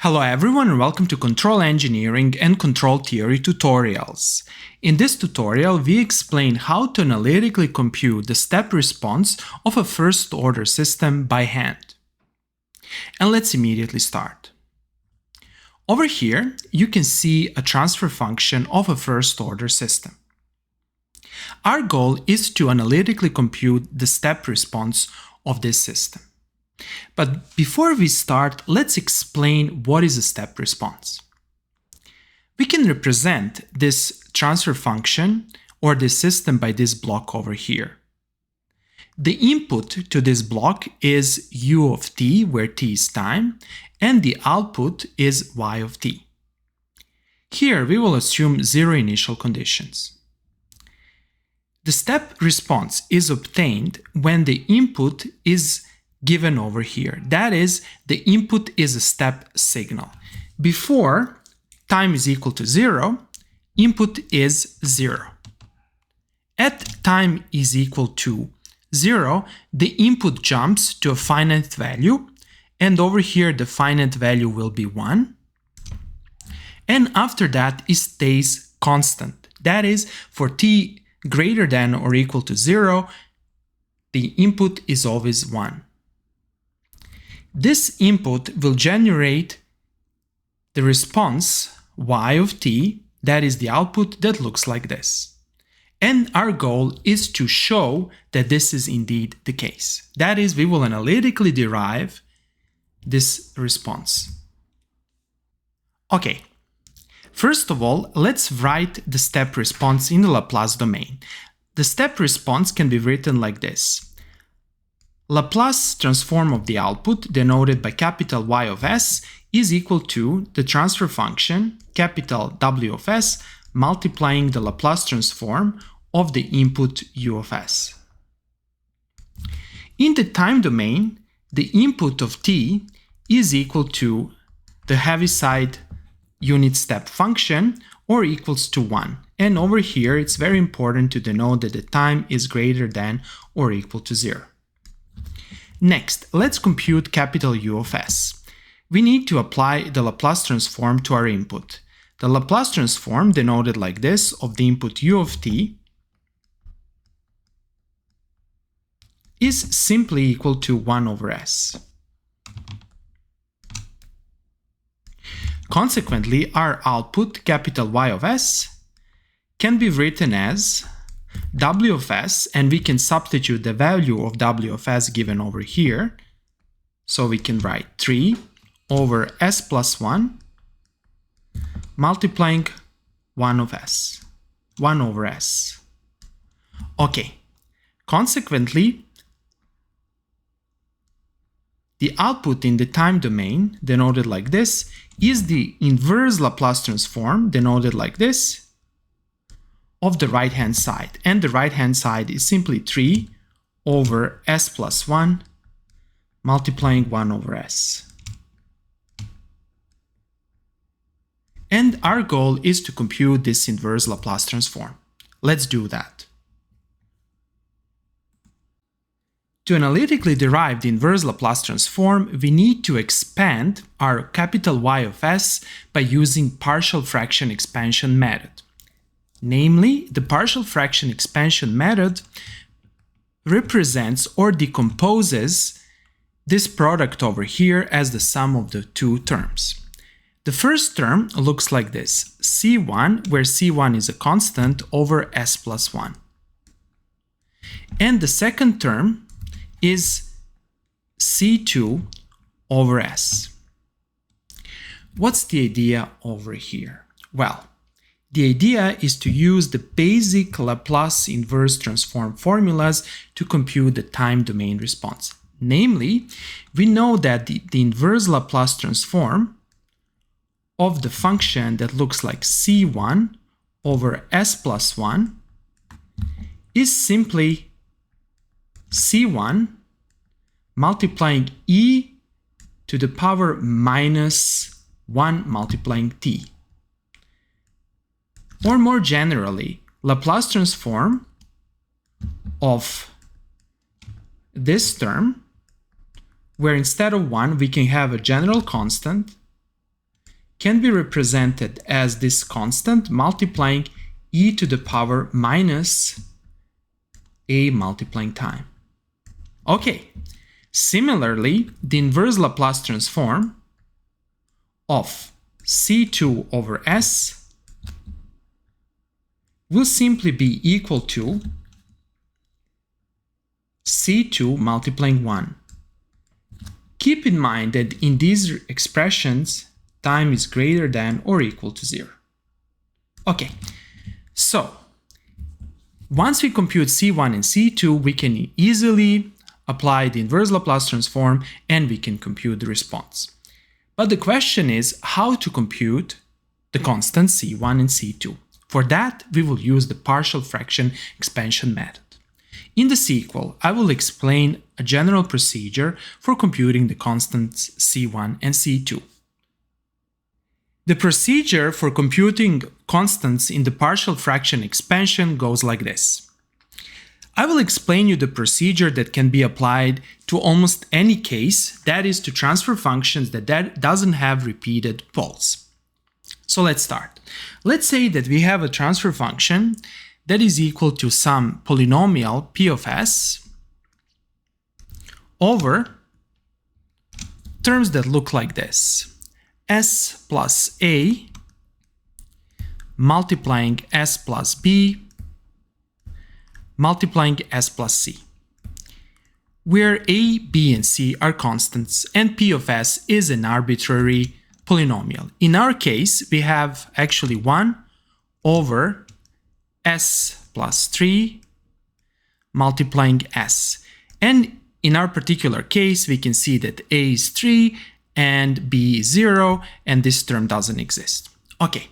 Hello everyone and welcome to Control Engineering and Control Theory tutorials. In this tutorial, we explain how to analytically compute the step response of a first-order system by hand. And let's immediately start. Over here, you can see a transfer function of a first-order system. Our goal is to analytically compute the step response of this system. But before we start, let's explain what is a step response. We can represent this transfer function or this system by this block over here. The input to this block is u of t, where t is time, and the output is y of t. Here we will assume zero initial conditions. The step response is obtained when the input is given over here. That is, the input is a step signal. Before time is equal to 0, input is 0. At time is equal to 0, the input jumps to a finite value, and over here the finite value will be 1. And after that it stays constant. That is, for t greater than or equal to 0, the input is always 1. This input will generate the response y of t, that is the output that looks like this. And our goal is to show that this is indeed the case. That is, we will analytically derive this response. Okay, first of all, let's write the step response in the Laplace domain. The step response can be written like this. Laplace transform of the output, denoted by capital Y of S, is equal to the transfer function, capital W of S, multiplying the Laplace transform of the input U of S. In the time domain, the input of t is equal to the Heaviside unit step function, or equals to 1. And over here, it's very important to denote that the time is greater than or equal to 0. Next, let's compute capital U of S. We need to apply the Laplace transform to our input. The Laplace transform, denoted like this, of the input U of t is simply equal to 1 over s. Consequently, our output, capital Y of S, can be written as W of S, and we can substitute the value of W of S given over here. So we can write 3 over S plus 1 multiplying 1 of S, 1 over S. Okay, consequently, the output in the time domain, denoted like this, is the inverse Laplace transform, denoted like this, of the right-hand side. And the right-hand side is simply 3 over S plus 1 multiplying 1 over S. And our goal is to compute this inverse Laplace transform. Let's do that. To analytically derive the inverse Laplace transform, we need to expand our capital Y of S by using partial fraction expansion method. Namely, the partial fraction expansion method represents or decomposes this product over here as the sum of the two terms. The first term looks like this, C1, where C1 is a constant, over S plus 1. And the second term is C2 over S. What's the idea over here? Well, the idea is to use the basic Laplace inverse transform formulas to compute the time domain response. Namely, we know that the inverse Laplace transform of the function that looks like C1 over S plus 1 is simply C1 multiplying e to the power minus 1 multiplying t. Or more generally, Laplace transform of this term, where instead of 1 we can have a general constant can be represented as this constant multiplying e to the power minus a multiplying time. Okay, similarly, the inverse Laplace transform of c2 over s will simply be equal to c2 multiplying 1. Keep in mind that in these expressions, time is greater than or equal to 0. Okay, so once we compute c1 and c2, we can easily apply the inverse Laplace transform and we can compute the response. But the question is how to compute the constants c1 and c2. For that, we will use the partial fraction expansion method. In the sequel, I will explain a general procedure for computing the constants c1 and c2. The procedure for computing constants in the partial fraction expansion goes like this. I will explain you the procedure that can be applied to almost any case, that is to transfer functions that doesn't have repeated poles. So let's start. Let's say that we have a transfer function that is equal to some polynomial p of s over terms that look like this. S plus a multiplying s plus b multiplying s plus c, where a, b, and c are constants and p of s is an arbitrary polynomial. In our case, we have actually 1 over s plus 3 multiplying s. And in our particular case, we can see that a is 3 and b is 0, and this term doesn't exist. Okay,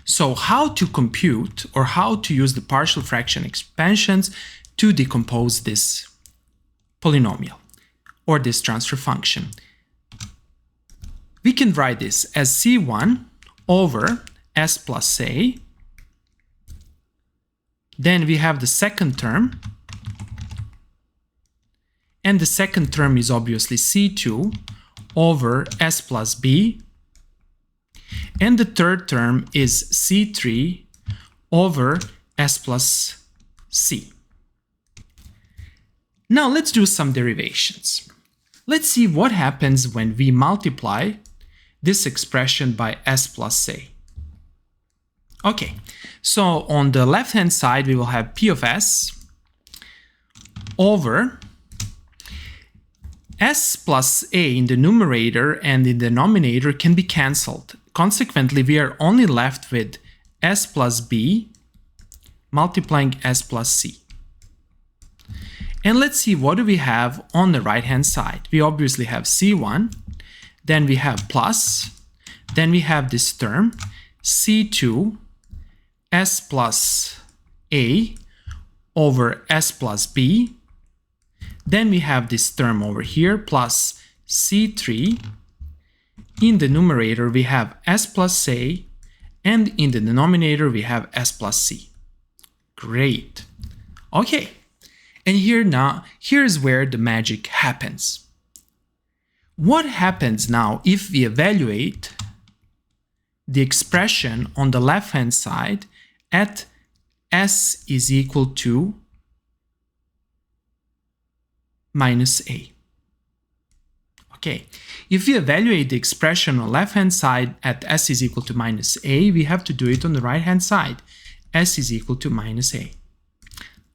so how to compute or how to use the partial fraction expansions to decompose this polynomial or this transfer function? We can write this as c1 over s plus a. Then we have the second term, and the second term is obviously c2 over s plus b, and the third term is c3 over s plus c. Now let's do some derivations. Let's see what happens when we multiply this expression by s plus a. Okay, so on the left hand side we will have p of s over s plus a in the numerator and in the denominator can be cancelled. Consequently, we are only left with s plus b multiplying s plus c. And let's see what do we have on the right hand side. We obviously have c1, then we have plus, then we have this term c2 s plus a over s plus b. Then we have this term over here plus c3. In the numerator we have s plus a, and in the denominator we have s plus c. Great. Okay, and here's where the magic happens. What happens now if we evaluate the expression on the left hand side at s is equal to minus a? Okay, if we evaluate the expression on the left hand side at s is equal to minus a, we have to do it on the right hand side. S is equal to minus a.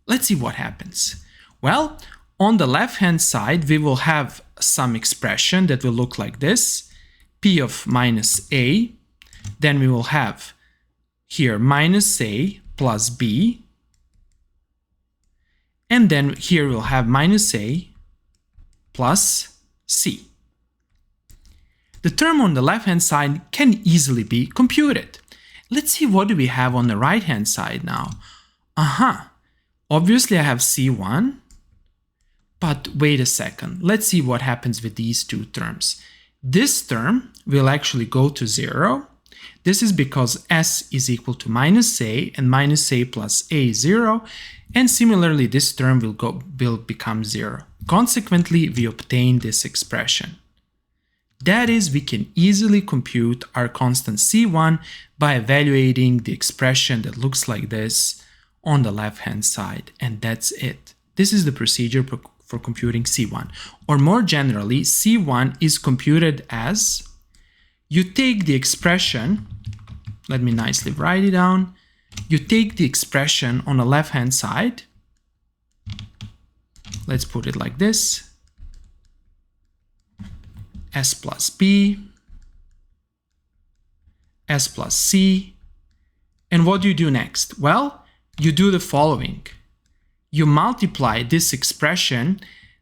Let's see what happens. Well, on the left hand side we will have some expression that will look like this, p of minus a. Then we will have here minus a plus b, and then here we'll have minus a plus c. The term on the left hand side can easily be computed. Let's see what do we have on the right hand side now. Obviously I have c1, but wait a second. Let's see what happens with these two terms. This term will actually go to 0. This is because s is equal to minus a, and minus a plus a is 0, and similarly this term will become 0. Consequently, we obtain this expression. That is, we can easily compute our constant C1 by evaluating the expression that looks like this on the left-hand side, and that's it. This is the procedure for computing C1. Or more generally, C1 is computed as you take the expression, let me nicely write it down, you take the expression on the left-hand side, let's put it like this, s plus b, s plus c, and what do you do next? Well, you do the following. You multiply this expression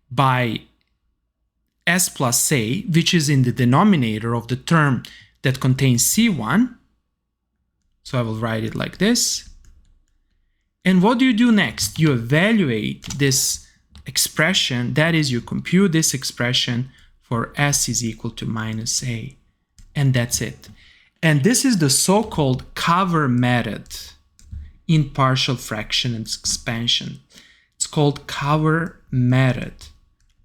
by s plus a, which is in the denominator of the term that contains c1. So I will write it like this. And what do you do next? You evaluate this expression, that is, you compute this expression for s is equal to minus a. And that's it. And this is the so-called cover method in partial fraction and expansion. It's called cover method.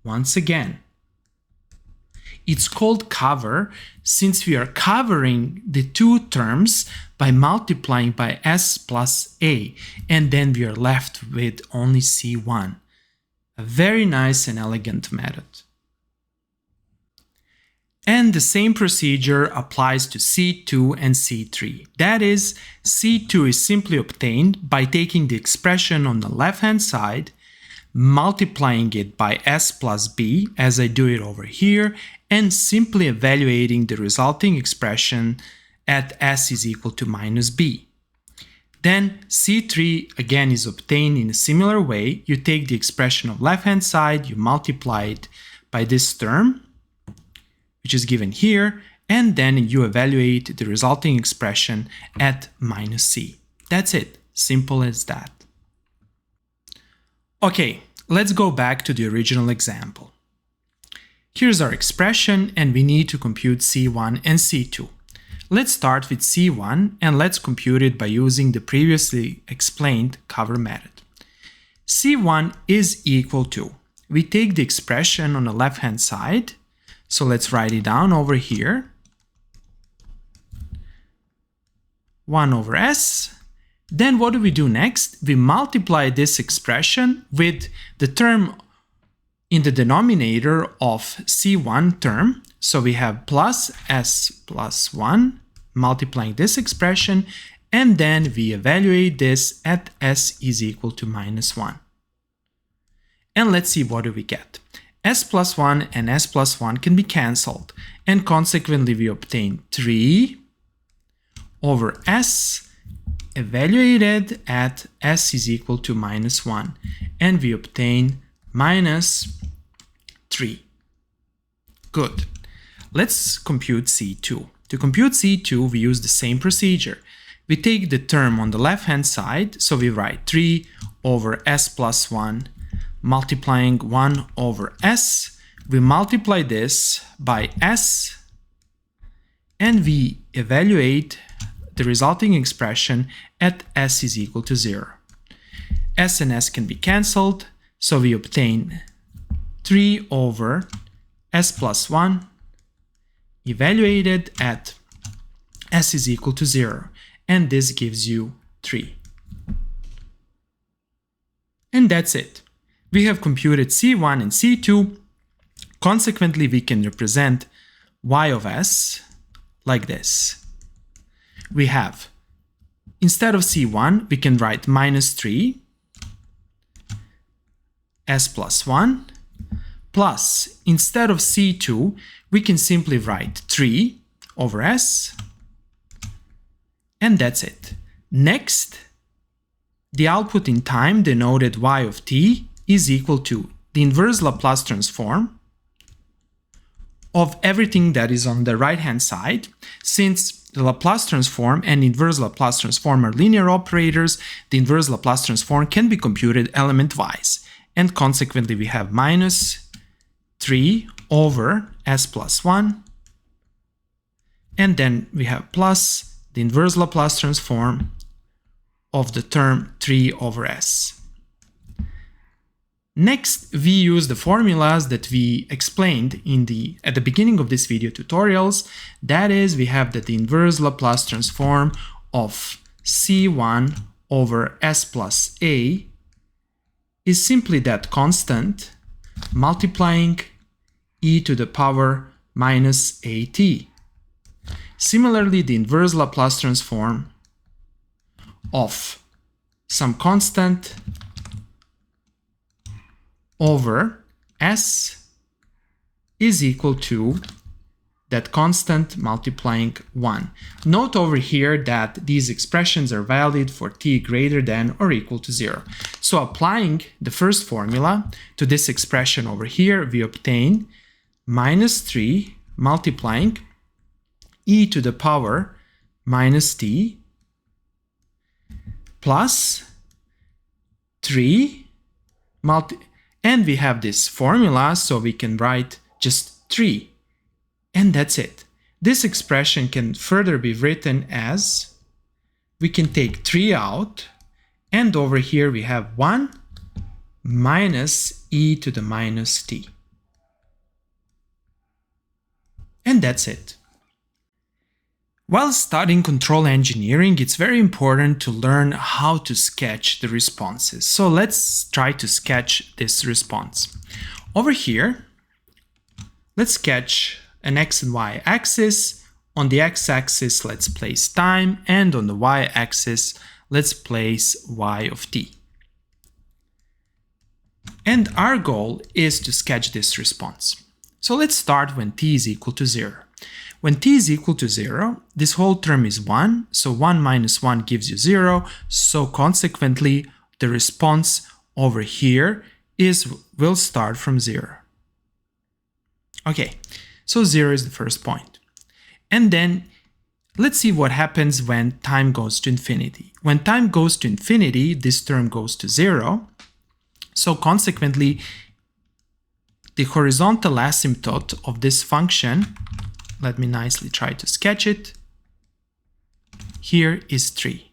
Once again, it's called cover since we are covering the two terms by multiplying by s plus a, and then we are left with only c1. A very nice and elegant method. And the same procedure applies to C2 and C3. That is, C2 is simply obtained by taking the expression on the left-hand side, multiplying it by s plus b, as I do it over here, and simply evaluating the resulting expression at s is equal to minus b. Then C3 again is obtained in a similar way. You take the expression of left-hand side, you multiply it by this term, which is given here, and then you evaluate the resulting expression at minus c. That's it. Simple as that. Okay, let's go back to the original example. Here's our expression, and we need to compute C1 and C2. Let's start with C1, and let's compute it by using the previously explained cover method. C1 is equal to, we take the expression on the left-hand side, so let's write it down over here. 1 over s. Then what do we do next? We multiply this expression with the term in the denominator of c1 term. So we have plus s plus 1 multiplying this expression, and then we evaluate this at s is equal to minus 1. And let's see what do we get. S plus 1 and s plus 1 can be cancelled, and consequently we obtain 3 over s evaluated at s is equal to minus 1, and we obtain minus 3. Good. Let's compute C2. To compute C2, we use the same procedure. We take the term on the left-hand side, so we write 3 over s plus 1 multiplying 1 over s. We multiply this by s, and we evaluate the resulting expression at s is equal to 0. S and s can be cancelled, so we obtain 3 over s plus 1 evaluated at s is equal to 0, and this gives you 3. And that's it. We have computed C1 and C2. Consequently, we can represent y of s like this. We have, instead of C1, we can write minus 3 s plus 1 plus, instead of C2, we can simply write 3 over s, and that's it. Next, the output in time denoted y of t is equal to the inverse Laplace transform of everything that is on the right-hand side. Since the Laplace transform and inverse Laplace transform are linear operators, the inverse Laplace transform can be computed element-wise, and consequently we have minus 3 over s plus 1, and then we have plus the inverse Laplace transform of the term 3 over s. Next, we use the formulas that we explained at the beginning of this video tutorials. That is, we have that the inverse Laplace transform of C1 over S plus A is simply that constant multiplying e to the power minus at. Similarly, the inverse Laplace transform of some constant over S is equal to that constant multiplying 1. Note over here that these expressions are valid for t greater than or equal to 0. So applying the first formula to this expression over here, we obtain minus 3 multiplying e to the power minus t plus 3 and we have this formula, so we can write just 3. And that's it. This expression can further be written as, we can take 3 out, and over here we have 1 minus e to the minus t. And that's it. While studying control engineering, it's very important to learn how to sketch the responses. So let's try to sketch this response. Over here, let's sketch an x and y axis. On the x-axis, let's place time, and on the y-axis, let's place y of t. And our goal is to sketch this response. So let's start when t is equal to 0. When t is equal to 0, this whole term is 1, so 1 minus 1 gives you 0, so consequently the response over here will start from 0. Okay, so 0 is the first point. And then let's see what happens when time goes to infinity. When time goes to infinity, this term goes to 0, so consequently the horizontal asymptote of this function, let me nicely try to sketch it, here is 3.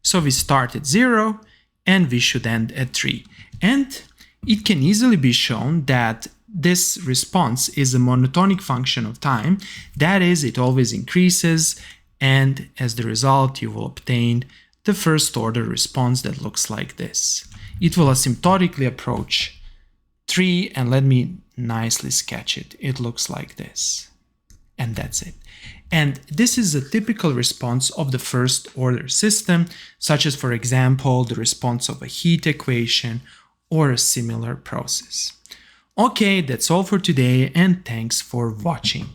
So we start at 0 and we should end at 3. And it can easily be shown that this response is a monotonic function of time. That is, it always increases, and as the result you will obtain the first order response that looks like this. It will asymptotically approach 3, and let me nicely sketch it. It looks like this. And that's it. And this is a typical response of the first order system, such as, for example, the response of a heat equation or a similar process. Okay, that's all for today, and thanks for watching.